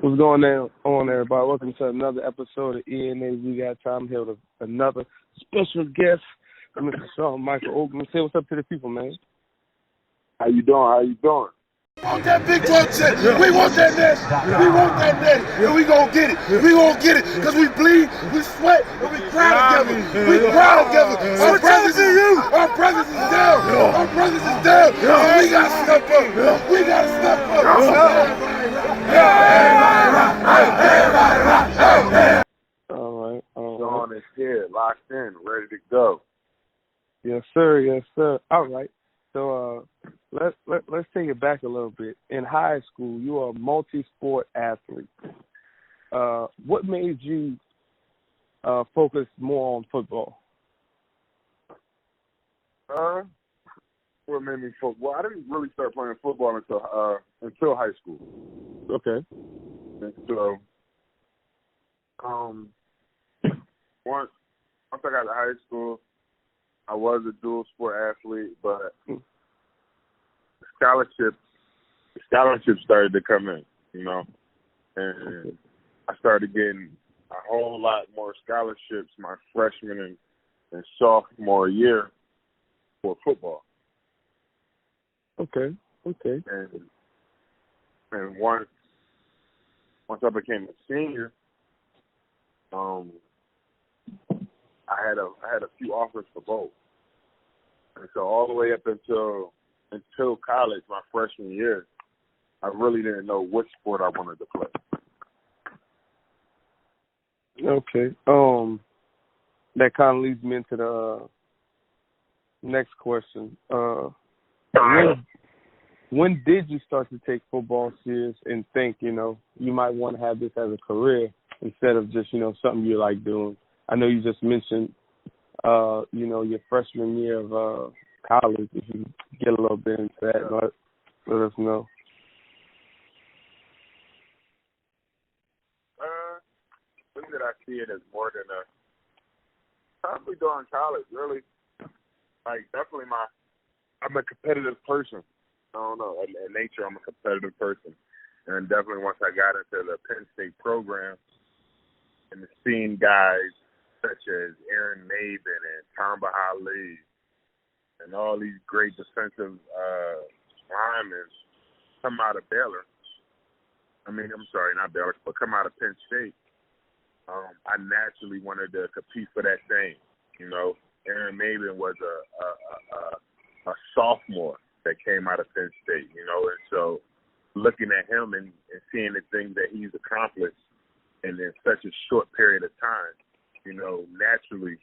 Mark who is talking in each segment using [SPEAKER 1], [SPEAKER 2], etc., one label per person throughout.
[SPEAKER 1] What's going on, everybody? Welcome to another episode of ENA. We got time here with another special guest, Mr. Shawn Oakman. Say what's up to the people, man.
[SPEAKER 2] How you doing?
[SPEAKER 3] On that big club shit, we want that net. We want that net, and we gonna get it. We gonna get it, cause we bleed, we sweat, and we cry together. We cry together. Our presence is down. Our presence is down. So we gotta step up. We gotta step up. Everybody rock.
[SPEAKER 1] All right.
[SPEAKER 2] Shawn is here, locked in, ready to go.
[SPEAKER 1] Yes, sir. All right. So let's take it back a little bit. In high school, you are a multi-sport athlete. What made you focus more on football?
[SPEAKER 2] What made me focus? Well, I didn't really start playing football until high school.
[SPEAKER 1] Okay.
[SPEAKER 2] And so, once I got to high school, I was a dual sport athlete, but scholarships started to come in, and I started getting a whole lot more scholarships my freshman and sophomore year for football.
[SPEAKER 1] Okay.
[SPEAKER 2] And once I became a senior, I had a few offers for both, and so all the way up until college, my freshman year, I really didn't know which sport I wanted to play.
[SPEAKER 1] Okay. That kind of leads me into the next question. When did you start to take football serious and think, you might want to have this as a career instead of just, something you like doing? I know you just mentioned, your freshman year of college. If you get a little bit into that, let us know.
[SPEAKER 2] When did I see it as more than probably during college, really. Like, definitely I'm a competitive person. I don't know. At nature, I'm a competitive person. And definitely once I got into the Penn State program and seeing guys such as Aaron Maben and Tamba Ali and all these great defensive linemen come out of Baylor. I'm sorry, not Baylor, but come out of Penn State. I naturally wanted to compete for that thing. Aaron Maben was a sophomore that came out of Penn State, and so looking at him and seeing the things that he's accomplished in such a short period of time, naturally,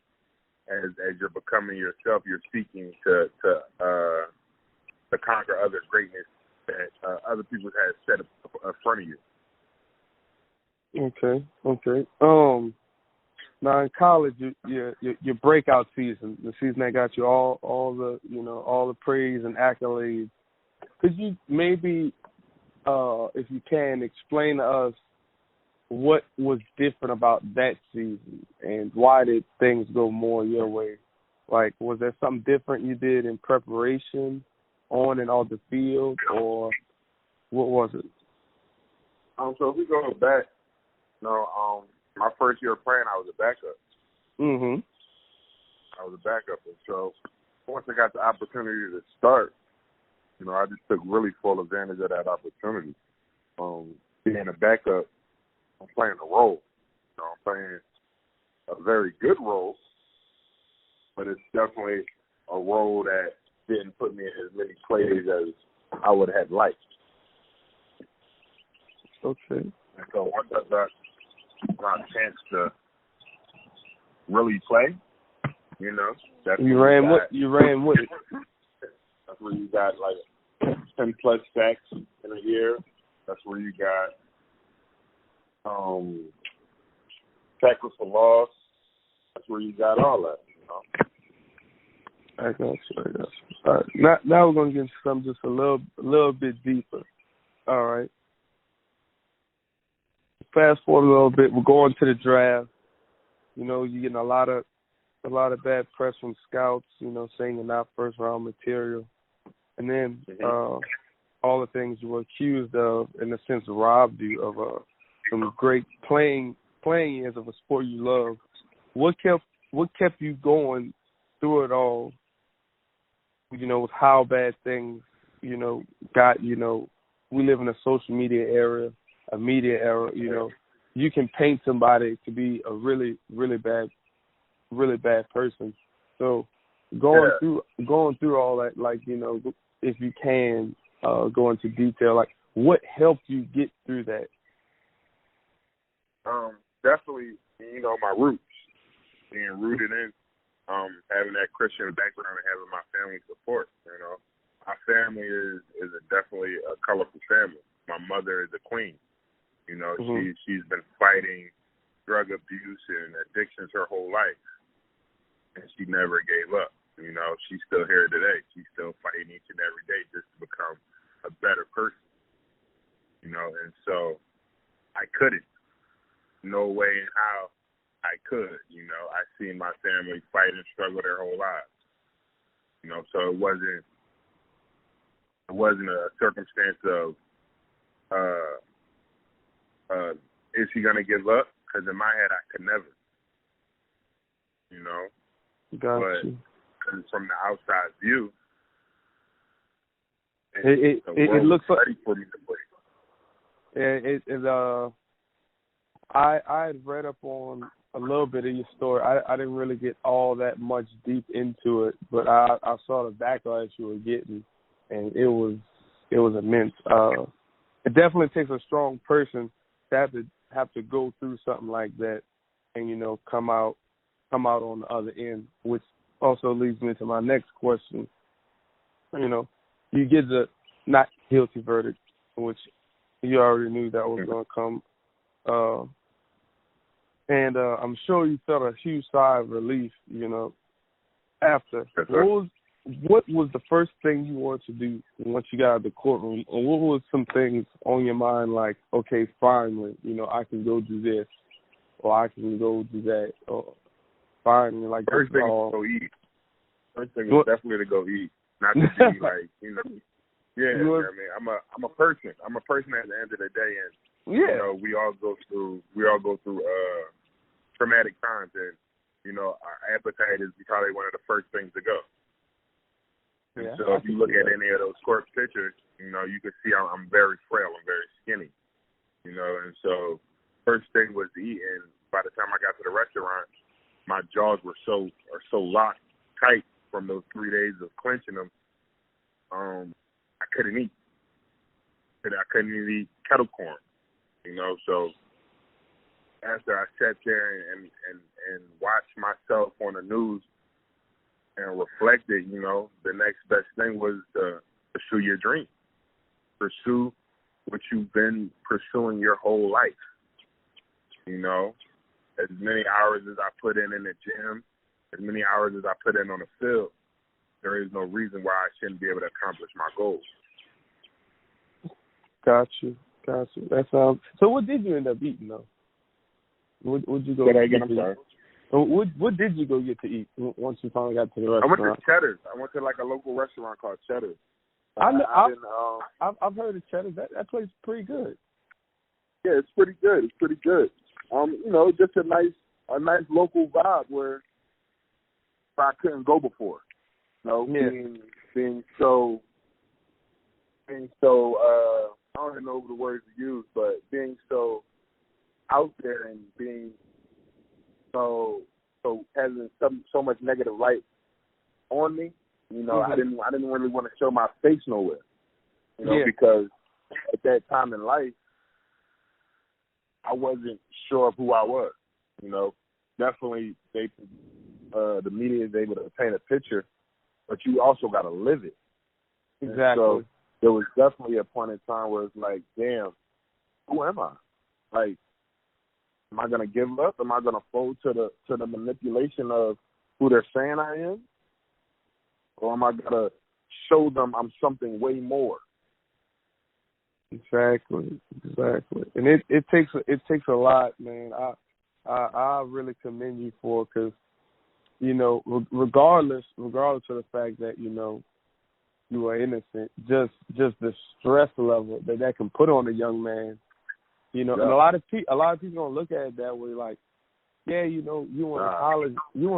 [SPEAKER 2] as you're becoming yourself, you're seeking to conquer other greatness that other people have set in front of you.
[SPEAKER 1] Okay. Now in college, your breakout season, the season that got you all the praise and accolades. Could you maybe, if you can, explain to us what was different about that season and why did things go more your way? Like, was there something different you did in preparation on and off the field, or what was it?
[SPEAKER 2] So if we go back, my first year of playing, I was a backup.
[SPEAKER 1] Mm-hmm.
[SPEAKER 2] I was a backup, and so once I got the opportunity to start, I just took really full advantage of that opportunity. Being a backup, I'm playing a role. I'm playing a very good role, but it's definitely a role that didn't put me in as many plays as I would have liked.
[SPEAKER 1] Okay.
[SPEAKER 2] And so once I got my chance to really play, that's
[SPEAKER 1] you ran with it.
[SPEAKER 2] That's where you got like 10 plus sacks in a year. That's where you got tackles for loss. That's where you got all that.
[SPEAKER 1] I got you. All right. Now we're gonna get into something just a little bit deeper. All right. Fast forward a little bit. We're going to the draft. You're getting a lot of bad press from scouts. Saying you're not first round material, and then all the things you were accused of, in a sense, robbed you of some great playing years of a sport you love. What kept you going through it all? You know, with how bad things, you know, got. You know, we live in a social media era, a media era. You know, you can paint somebody to be a really, really bad person. So going through all that, like, you know, if you can go into detail, like what helped you get through that?
[SPEAKER 2] Definitely, you know, my roots, being rooted in, having that Christian background and having my family support. You know, my family is definitely a colorful family. My mother is a queen. You know, she's been fighting drug abuse and addictions her whole life, and she never gave up. You know, she's still here today. She's still fighting each and every day just to become a better person. You know, and so I couldn't. No way in how I could. You know, I seen my family fight and struggle their whole lives. You know, so it wasn't a circumstance of is he gonna give up? Because in my head I could never. You know, but from the outside view,
[SPEAKER 1] it looks like
[SPEAKER 2] ready for me to play.
[SPEAKER 1] I had read up on a little bit of your story. I didn't really get all that much deep into it, but I saw the backlash you were getting, and it was immense. It definitely takes a strong person to have to go through something like that, and, you know, come out on the other end, which also leads me to my next question. You know, you get the not guilty verdict, which you already knew that was going to come. And I'm sure you felt a huge sigh of relief, you know, after. What was the first thing you wanted to do once you got out of the courtroom? Or what was some things on your mind like, okay, finally, you know, I can go do this, or I can go do that, or finally, like,
[SPEAKER 2] first thing is to go eat. First thing is definitely to go eat, not to be like, you know. Yeah, you know what I mean, I'm a person. I'm a person at the end of the day, and you know, we all go through traumatic times, and you know, our appetite is probably one of the first things to go. And so if you look at any of those court pictures, you know, you can see I'm very frail, I'm very skinny, you know, and so first thing was to eat, and by the time I got to the restaurant, my jaws were so locked tight from those 3 days of clenching them. I couldn't eat. I couldn't even eat kettle corn, you know. So after I sat there and watched myself on the news and reflected, you know, the next best thing was to pursue your dream. Pursue what you've been pursuing your whole life. You know, as many hours as I put in the gym, as many hours as I put in on the field, there is no reason why I shouldn't be able to accomplish my goals.
[SPEAKER 1] Got you. That sounds. So, what did you end up eating though? What you go?
[SPEAKER 2] Say that again. I'm sorry.
[SPEAKER 1] What did you go get to eat once you finally got to the restaurant?
[SPEAKER 2] I went to Cheddar's. I went to like a local restaurant called Cheddar's.
[SPEAKER 1] I've heard of Cheddar's. That place is pretty good.
[SPEAKER 2] Yeah, it's pretty good. You know, just a nice local vibe where I couldn't go before. You know, being so I don't even know the words to use, but being so out there and being so having so much negative light on me, you know, I didn't really want to show my face nowhere, you know, because at that time in life, I wasn't sure of who I was, you know. Definitely, the media is able to paint a picture, but you also got to live it.
[SPEAKER 1] Exactly.
[SPEAKER 2] So there was definitely a point in time where it's like, damn, who am I? Like, am I gonna give up? Am I gonna fold to the manipulation of who they're saying I am, or am I gonna show them I'm something way more?
[SPEAKER 1] Exactly, and it takes a lot, man. I really commend you for it, because, you know, regardless of the fact that, you know, you are innocent, just the stress level that can put on a young man, You know,
[SPEAKER 2] Yeah.
[SPEAKER 1] and a lot of people gonna look at it that way, like, yeah, you know, you were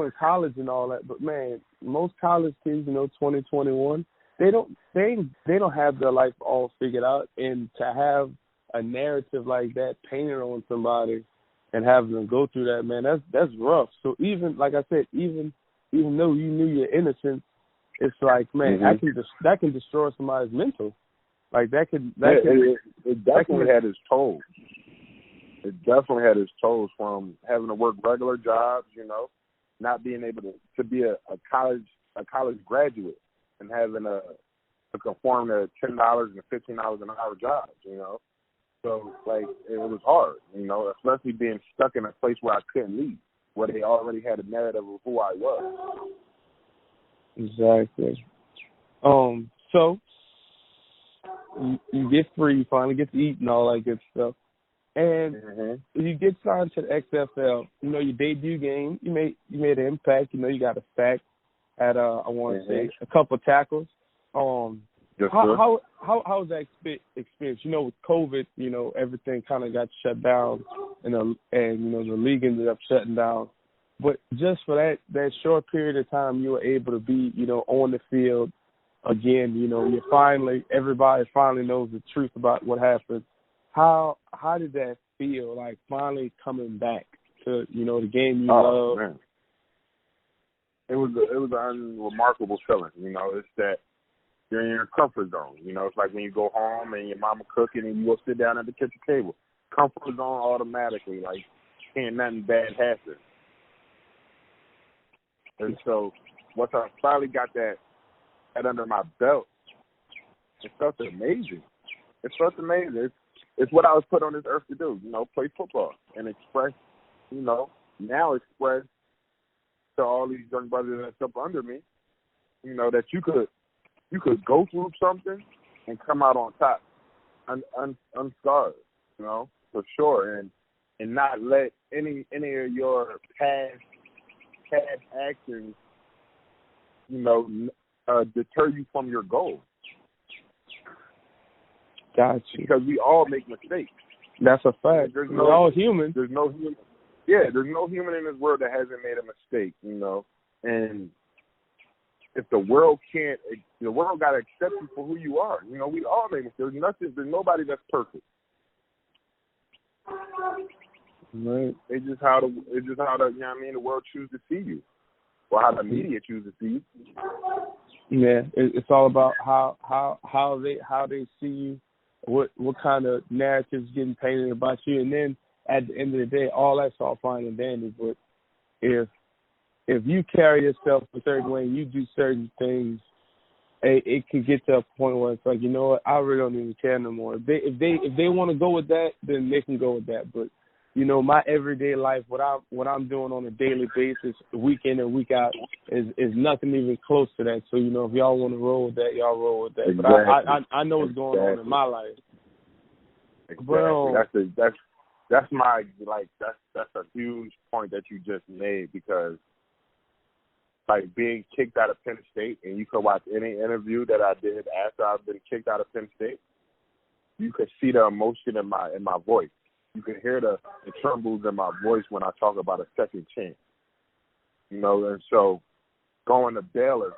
[SPEAKER 1] in college and all that, but man, most college kids, you know, 2021, they don't have their life all figured out, and to have a narrative like that painted on somebody and having them go through that, man, that's rough. So even, like I said, even though you knew your innocence, it's like, man, that can destroy somebody's mental. Like
[SPEAKER 2] it definitely had its toll. It definitely had its tolls from having to work regular jobs, you know, not being able to be a college graduate and having to conform to $10 and $15 an hour jobs, you know. So, like, it was hard, you know, especially being stuck in a place where I couldn't leave, where they already had a narrative of who I was.
[SPEAKER 1] Exactly. So you get free, you finally get to eat and all that good stuff. And you get signed to the XFL. You know, your debut game, you made an impact. You know, you got a sack, had I want to say a couple of tackles. How was that experience? You know, with COVID, you know, everything kind of got shut down, and you know, the league ended up shutting down. But just for that short period of time, you were able to be, you know, on the field again. You know, everybody finally knows the truth about what happened. How did that feel, like finally coming back to, you know, the game you love?
[SPEAKER 2] Man. It was an unremarkable feeling, you know. It's that you're in your comfort zone, you know. It's like when you go home and your mama cooking and you go sit down at the kitchen table. Comfort zone automatically, like can't nothing bad happen. And so once I finally got that under my belt, it felt amazing. It's what I was put on this earth to do, you know, play football and express, you know, now express to all these young brothers that's up under me, you know, that you could go through something and come out on top, unscarred, you know, for sure, and not let any of your past actions, you know, deter you from your goal.
[SPEAKER 1] Gotcha.
[SPEAKER 2] Because we all make mistakes.
[SPEAKER 1] That's a fact. We're all human.
[SPEAKER 2] There's no human in this world that hasn't made a mistake, you know. And if the world got to accept you for who you are. You know, we all make mistakes. There's nobody that's perfect.
[SPEAKER 1] Right.
[SPEAKER 2] It's just how the you know what I mean, the world chooses to see you, or how the media chooses to see you.
[SPEAKER 1] Yeah, it's all about how they see you. What kind of narratives getting painted about you, and then at the end of the day, all that's all fine and dandy. But if you carry yourself a certain way and you do certain things, it can get to a point where it's like, you know what, I really don't even care no more. If they want to go with that, then they can go with that. But you know, my everyday life, what I'm doing on a daily basis, week in and week out, is nothing even close to that. So, you know, if y'all want to roll with that, y'all roll with that.
[SPEAKER 2] Exactly.
[SPEAKER 1] But I know what's going on in my life.
[SPEAKER 2] Exactly.
[SPEAKER 1] But,
[SPEAKER 2] that's my, like, that's a huge point that you just made, because like being kicked out of Penn State, and you could watch any interview that I did after I've been kicked out of Penn State, you could see the emotion in my voice. You can hear the trembles in my voice when I talk about a second chance. You know, and so going to Baylor,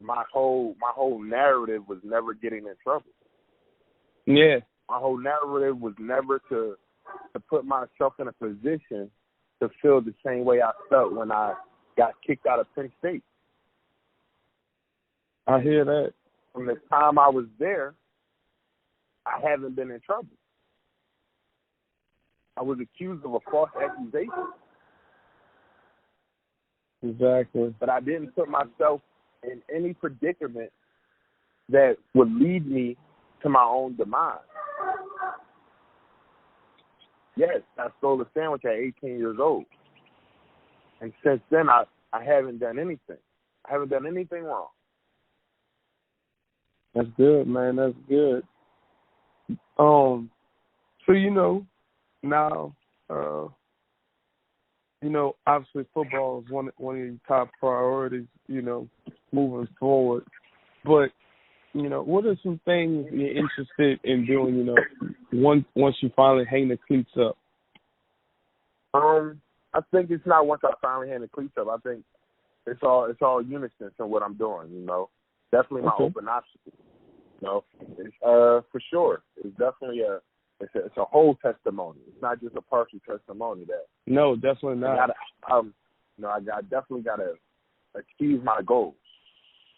[SPEAKER 2] my whole narrative was never getting in trouble.
[SPEAKER 1] Yeah.
[SPEAKER 2] My whole narrative was never to put myself in a position to feel the same way I felt when I got kicked out of Penn State.
[SPEAKER 1] I hear that.
[SPEAKER 2] From the time I was there, I haven't been in trouble. I was accused of a false accusation.
[SPEAKER 1] Exactly.
[SPEAKER 2] But I didn't put myself in any predicament that would lead me to my own demise. Yes, I stole a sandwich at 18 years old. And since then, I haven't done anything. I haven't done anything wrong.
[SPEAKER 1] That's good, man. That's good. So, you know, now, you know, obviously football is one of your top priorities, you know, moving forward. But what are some things you're interested in doing, once you finally hang the cleats up?
[SPEAKER 2] I think it's not once I finally hang the cleats up. I think it's all unison in what I'm doing, Definitely my open obstacle. It's, for sure. It's definitely it's a whole testimony. It's not just a partial testimony that.
[SPEAKER 1] No, definitely not.
[SPEAKER 2] I definitely gotta achieve my goals.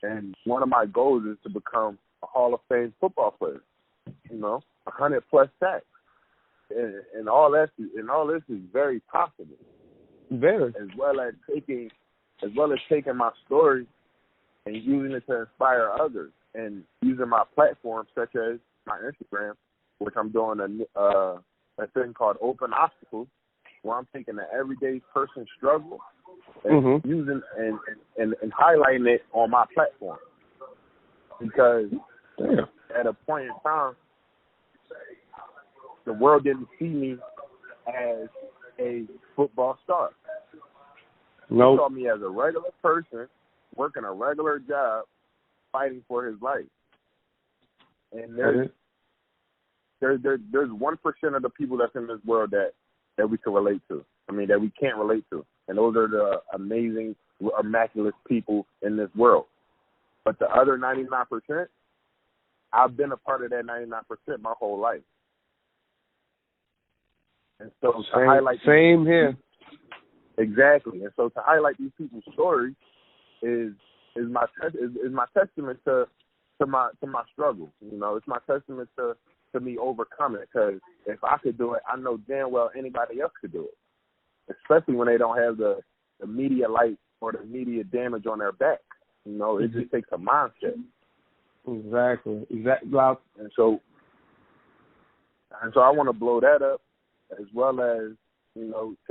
[SPEAKER 2] And one of my goals is to become a Hall of Fame football player. 100+ sacks. And all this is very possible.
[SPEAKER 1] Very.
[SPEAKER 2] As well as taking my story and using it to inspire others, and using my platform such as my Instagram, which I'm doing a thing called Open Obstacles, where I'm taking the everyday person struggle and using and highlighting it on my platform. Because at a point in time, the world didn't see me as a football star.
[SPEAKER 1] Nope.
[SPEAKER 2] They saw me as a regular person working a regular job, fighting for his life. And there's 1% of the people that's in this world that we can relate to. That we can't relate to. And those are the amazing, immaculate people in this world. But the other 99%, I've been a part of that 99% my whole life. And so to highlight
[SPEAKER 1] same here.
[SPEAKER 2] Exactly. And so to highlight these people's stories is my testament to my struggle. It's my testament to me overcoming it. Because if I could do it, I know damn well anybody else could do it. Especially when they don't have the media light or the media damage on their back. It just takes a mindset.
[SPEAKER 1] Exactly.
[SPEAKER 2] And so I want to blow that up, as well as,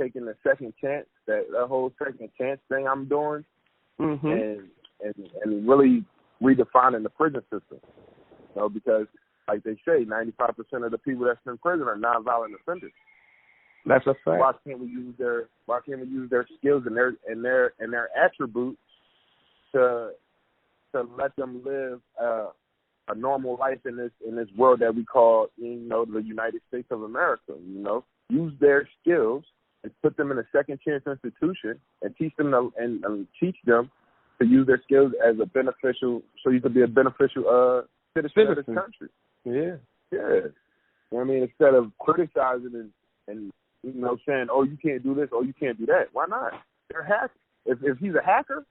[SPEAKER 2] taking the second chance, that whole second chance thing I'm doing, and really redefining the prison system. Because, like they say, 95% of the people that's in prison are nonviolent offenders.
[SPEAKER 1] That's a fact.
[SPEAKER 2] Why can't we use their skills and their attributes to let them live a normal life in this world that we call, the United States of America? Use their skills and put them in a second chance institution and teach them to use their skills as a beneficial, so you can be a beneficial citizen of this country.
[SPEAKER 1] Yeah.
[SPEAKER 2] Instead of criticizing and saying, oh, you can't do this, oh, you can't do that. Why not? They're hackers. If he's a hacker,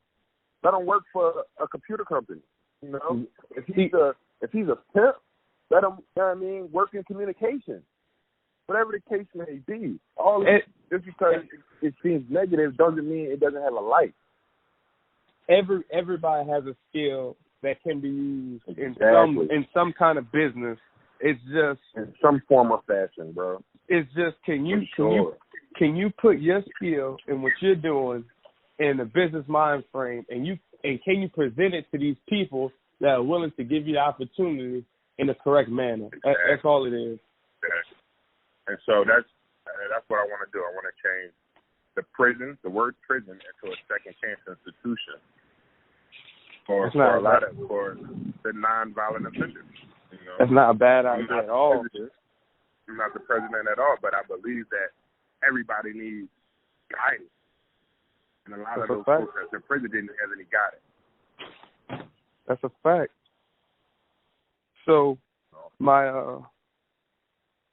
[SPEAKER 2] let him work for a computer company. If he's a pimp, let him, work in communication. Whatever the case may be. Just because it seems negative doesn't mean it doesn't have a life.
[SPEAKER 1] Everybody has a skill that can be used in some kind of business. It's just
[SPEAKER 2] in some form or fashion, bro.
[SPEAKER 1] It's just can you put your skill in what you're doing in a business mind frame, and can you present it to these people that are willing to give you the opportunity in the correct manner? That's all it is.
[SPEAKER 2] And so that's what I want to do. I want to change the word prison, into a second chance institution for the nonviolent offenders.
[SPEAKER 1] That's not a bad idea at all.
[SPEAKER 2] I'm not the president at all, but I believe that everybody needs guidance. And a lot of those folks that's in prison didn't have any guidance.
[SPEAKER 1] That's a fact. So my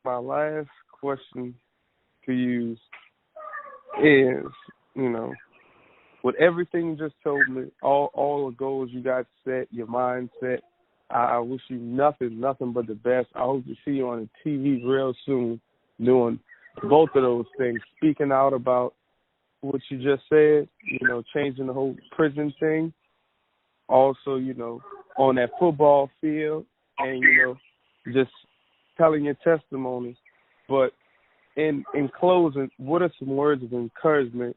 [SPEAKER 1] last question to you is, with everything you just told me, all the goals you got set, your mindset, I wish you nothing but the best. I hope to see you on the TV real soon doing both of those things, speaking out about what you just said, changing the whole prison thing. Also, on that football field and, just telling your testimony. But in closing, what are some words of encouragement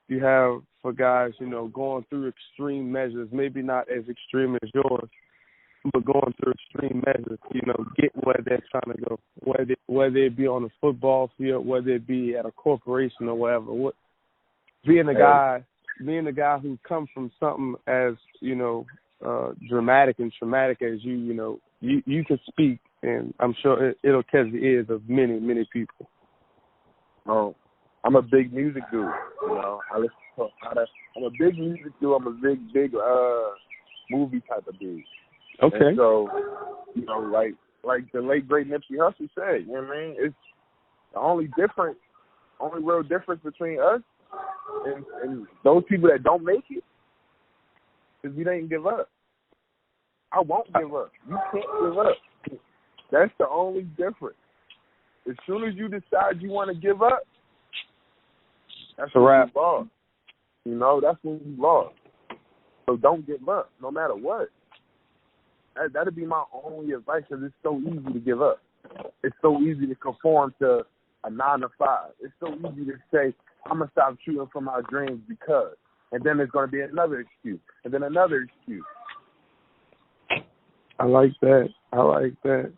[SPEAKER 1] you have for guys, going through extreme measures, maybe not as extreme as yours, but going through extreme measures, get where they're trying to go, whether it be on a football field, whether it be at a corporation or whatever. Being a guy who comes from something as, dramatic and traumatic as you can speak, and I'm sure it'll catch the ears of many, many people.
[SPEAKER 2] Oh, I'm a big music dude. I listen to a lot of. I'm a big music dude. I'm a big movie type of dude.
[SPEAKER 1] Okay.
[SPEAKER 2] And so, like the late great Nipsey Hussle said, you know what I mean? It's the only real difference between us and those people that don't make it is we didn't give up. I won't give up. You can't give up. That's the only difference. As soon as you decide you want to give up, that's when you lost. That's when you lost. So don't give up, no matter what. That'd be my only advice, because it's so easy to give up. It's so easy to conform to a 9 to 5. It's so easy to say, I'm going to stop shooting for my dreams because. And then there's going to be another excuse. And then another excuse.
[SPEAKER 1] I like that.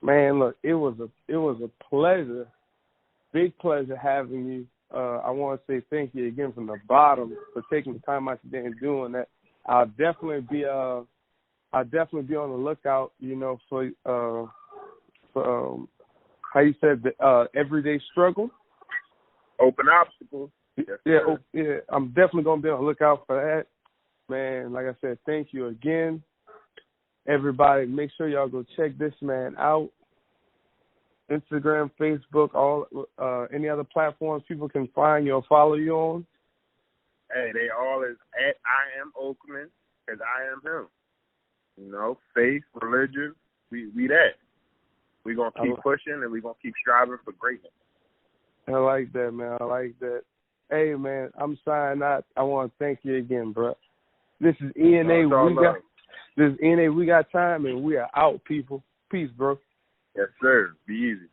[SPEAKER 1] Man, look, it was a pleasure, big pleasure having you. I want to say thank you again from the bottom for taking the time out today and doing that. I'll definitely be on the lookout, for how you said the everyday struggle.
[SPEAKER 2] Open obstacles. Yes,
[SPEAKER 1] yeah. I'm definitely gonna be on the lookout for that, man. Like I said, thank you again, everybody. Make sure y'all go check this man out. Instagram, Facebook, all any other platforms people can find you or follow you on.
[SPEAKER 2] Hey, they all is at I am Oakman, because I am him. Faith, religion, we that. We're going to keep pushing, and we're going to keep striving for greatness.
[SPEAKER 1] I like that, man. I like that. Hey, man, I'm signing out. I want to thank you again, bro. This is ENA. We got time, and we are out, people. Peace, bro.
[SPEAKER 2] Yes, sir. Be easy.